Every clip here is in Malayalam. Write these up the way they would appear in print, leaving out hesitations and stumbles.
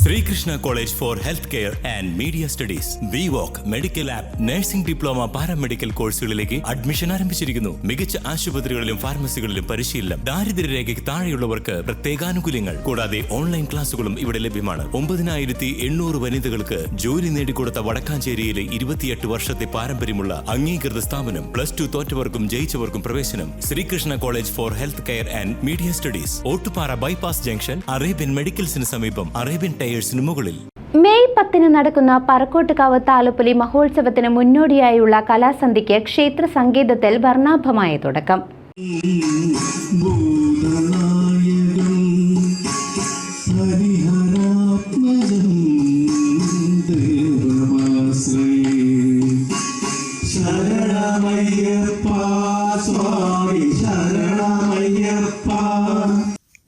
Sreekrishna college for health care and media studies BVOC medical ആപ്പ് നഴ്സിംഗ് ഡിപ്ലോമ പാരാമെഡിക്കൽ കോഴ്സുകളിലേക്ക് അഡ്മിഷൻ ആരംഭിച്ചിരിക്കുന്നു. മികച്ച ആശുപത്രികളിലും ഫാർമസികളിലും പരിശീലനം. ദാരിദ്ര്യരേഖയ്ക്ക് താഴെയുള്ളവർക്ക് പ്രത്യേകാനുകൂല്യങ്ങൾ. കൂടാതെ ഓൺലൈൻ ക്ലാസുകളും ഇവിടെ ലഭ്യമാണ്. 9800 വനിതകൾക്ക് ജോലി നേടിക്കൊടുത്ത വടക്കാഞ്ചേരിയിലെ 28 വർഷത്തെ പാരമ്പര്യമുള്ള അംഗീകൃത സ്ഥാപനം. +2 തോറ്റവർക്കും ജയിച്ചവർക്കും പ്രവേശനം. Sreekrishna college for health care and media studies, Ottupara bypass junction, Arabian മെഡിക്കൽസിന് സമീപം, അറേബ്യൻ ടയേഴ്സിന് മുകളിൽ. മെയ് 10 നടക്കുന്ന പറക്കോട്ടുകാവ് താലപ്പൊലി മഹോത്സവത്തിന് മുന്നോടിയായുള്ള കലാസന്ധ്യയ്ക്ക് ക്ഷേത്ര സംഗീതത്തിൽ വർണ്ണാഭമായ തുടക്കം.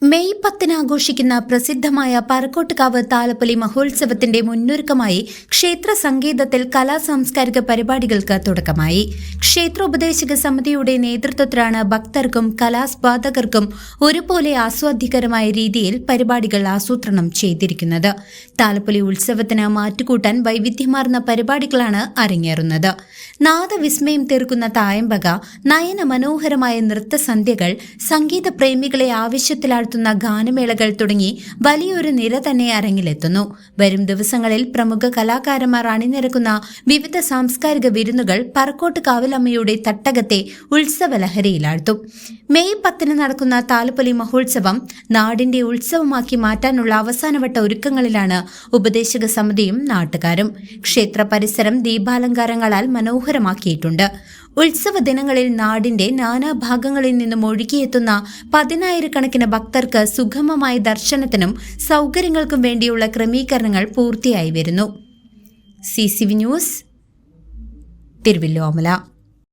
മെയ് 10 ആഘോഷിക്കുന്ന പ്രസിദ്ധമായ പറക്കോട്ടുകാവ് താലപ്പൊലി മഹോത്സവത്തിന്റെ മുന്നൊരുക്കമായി ക്ഷേത്ര സംഗീതത്തിൽ കലാസാംസ്കാരിക പരിപാടികൾക്ക് തുടക്കമായി. ക്ഷേത്രോപദേശക സമിതിയുടെ നേതൃത്വത്തിലാണ് ഭക്തർക്കും കലാസ്വാദകർക്കും ഒരുപോലെ ആസ്വാദ്യകരമായ രീതിയിൽ പരിപാടികൾ ആസൂത്രണം ചെയ്തിരിക്കുന്നത്. താലപ്പൊലി ഉത്സവത്തിന് മാറ്റുകൂട്ടാൻ വൈവിധ്യമാർന്ന പരിപാടികളാണ് അരങ്ങേറുന്നത്. നാദവിസ്മയം തീർക്കുന്ന തായമ്പക, നയന മനോഹരമായ നൃത്തസന്ധ്യകൾ, സംഗീത പ്രേമികളെ ആവശ്യത്തിലാഴ്ത്തുന്ന ഗാനമേളകൾ തുടങ്ങി വലിയൊരു നിര തന്നെ അരങ്ങിലെത്തുന്നു. വരും ദിവസങ്ങളിൽ പ്രമുഖ കലാകാരന്മാർ അണിനിരക്കുന്ന വിവിധ സാംസ്കാരിക വിരുന്നുകൾ പറക്കോട്ട് കാവിലമ്മയുടെ തട്ടകത്തെ ഉത്സവലഹരിയിലാഴ്ത്തും. മെയ് 10 നടക്കുന്ന താലപ്പൊലി മഹോത്സവം നാടിന്റെ ഉത്സവമാക്കി മാറ്റാനുള്ള അവസാനവട്ട ഒരുക്കങ്ങളിലാണ് ഉപദേശക സമിതിയും നാട്ടുകാരും. ക്ഷേത്ര പരിസരം ദീപാലങ്കാരങ്ങളാൽ മനോഹരമാക്കിയിട്ടുണ്ട്. ഉത്സവ ദിനങ്ങളിൽ നാടിന്റെ നാനാഭാഗങ്ങളിൽ നിന്നും ഒഴുകിയെത്തുന്ന 10,000-കണക്കിന് ഭക്തർക്ക് സുഗമമായ ദർശനത്തിനും സൗകര്യങ്ങൾക്കും വേണ്ടിയുള്ള ക്രമീകരണങ്ങൾ പൂർത്തിയായി വരുന്നു. CCV news, Thiruvilwamala.